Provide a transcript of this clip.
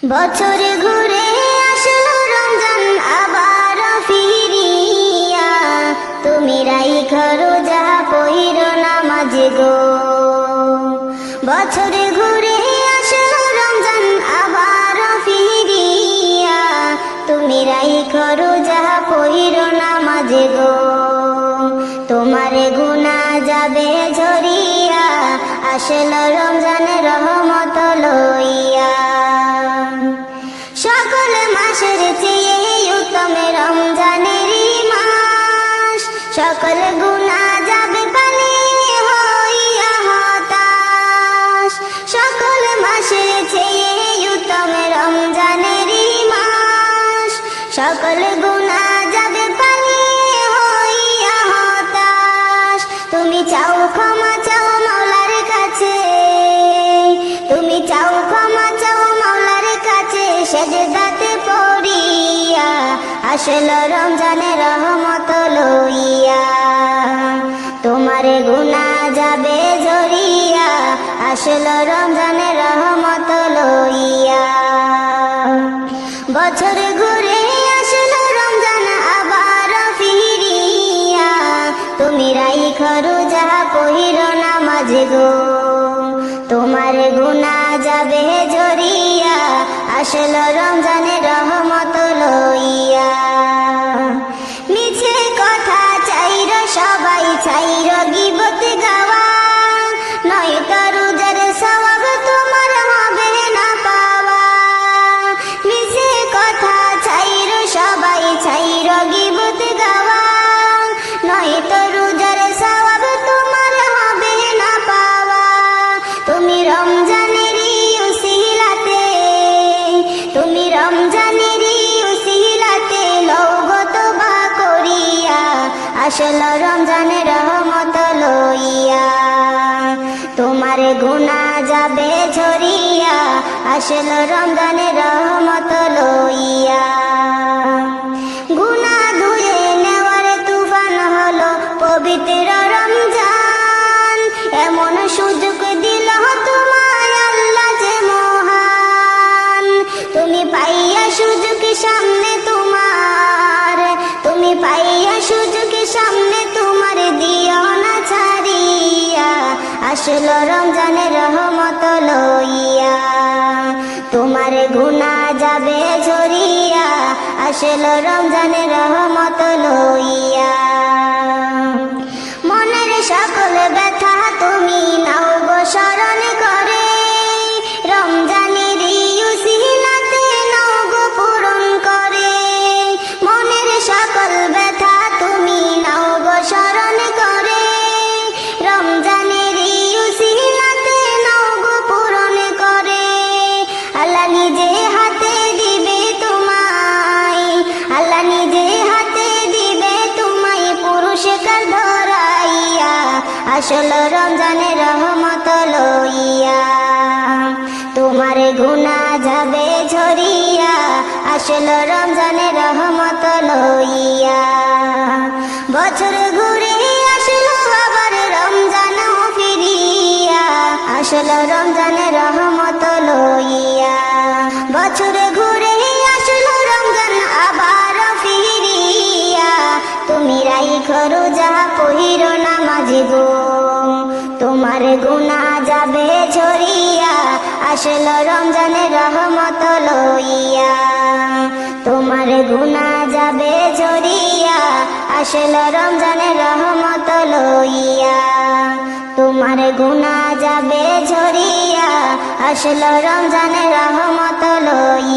বছর ঘুরে আসলো রমজান আবার ফিরিয়া, তুমি রাইখো রোজা পহিরো নামাজ গো। বছর ঘুরে আসলো রমজান আবার ফিরিয়া, তুমি রাইখো রোজা পহিরো নামাজ গো। তোমার গুনাহ যাবে ঝরিয়া, আসলো রমজান রহমত লইয়া। সকল মাসের চেয়ে উত্তম রমজানের মাস, সকল গুনাহ যাবে পানি হইয়া হতাশ। সকল মাসের চেয়ে উত্তম রমজানের মাস, সকল গুনাহ যাবে পানি হইয়া হতাশ। তুমি চাও ক্ষমা চাও মাওলার কাছে, তুমি চাও ক্ষমা চাও মাওলার কাছে, সেজদাতে পড়িয়া, আসলো রমজানের রহমত লইয়া। তোমার গুনাহ যাবে ঝরিয়া, আসলো রমজানের রহমত লইয়া। বছর ঘুরে আসলো রমজান আবার ফিরিয়া, তুমি রাইখো রোজা পহিরো নামাজ গো। তোমার গুনাহ যাবে ঝরিয়া, আসলো রমজানের রহমত লইয়া। মিছে কথা চাইর সবাই চাইর গীবত গাওয়া, নয়তো রোজার সওয়াব তোমার হবে না পাওয়া। মিছে কথা চাইর সবাই চাইর গীবত গাওয়া, নয়তো রোজার সওয়াব তোমার হবে না পাওয়া। তুমি রমজানেরই উসিলাতে, তুমি রমজানেরই উসিলাতে লওগো তওবা করিয়া, আসলো রমজানের রহমত লইয়া। তোমার গুনাহ যাবে ঝরিয়া, আসলো রমজানের রহমত লইয়া। গুনাহ ধুয়ে নেওয়ার তুফান হলো পবিত্র রমজান, এমন সুযোগ দিল তোমায় আল্লাহ যে মহান। তুমি পাইয়া সুযোগ সামনে তোমার, তুমি পাইয়া সুযোগ সামনে তোমার, দিও না ছাড়িয়া, আসলো রমজানের রহমত লইয়া। তোমার গুনাহ যাবে ঝরিয়া, আসলো রমজানের রহমত লইয়া। মনের সকল ব্যথা তুমি নাও গো স্মরণ করে, রমজানের উসিলাতে নাও গো পূরণ করে। মনের সকল ব্যথা তুমি নাও গো স্মরণ করে, রমজানের উসিলাতে নাও গো পূরণ করে। আল্লাহ নিজে হাতে দিবে তোমায়, আল্লাহ নিজে হাতে দিবে তোমায় পুরস্কার ধরাইয়া, আসলো রমজানের রহমত লইয়া। তোমার গুনাহ যাবে ঝরিয়া, আসলো রমজানের রহমত লইয়া। বছর ঘুরে আসলো আবার রমজান ফিরিয়া, আসলো রমজানের রহমত লইয়া। বছর ঘুরে আসলো রমজান আবার ফিরিয়া, তুমি রাইখো রোজা পহিরো নামাজ গো। তোমার গুনাহ যাবে ঝরিয়া, আসলো রমজানের রহমত লইয়া। তোমার গুনাহ যাবে ঝরিয়া, আসলো রমজানের রহমত লইয়া। তোমার গুনাহ যাবে ঝরিয়া, আসলো রমজানের রহমত লইয়া।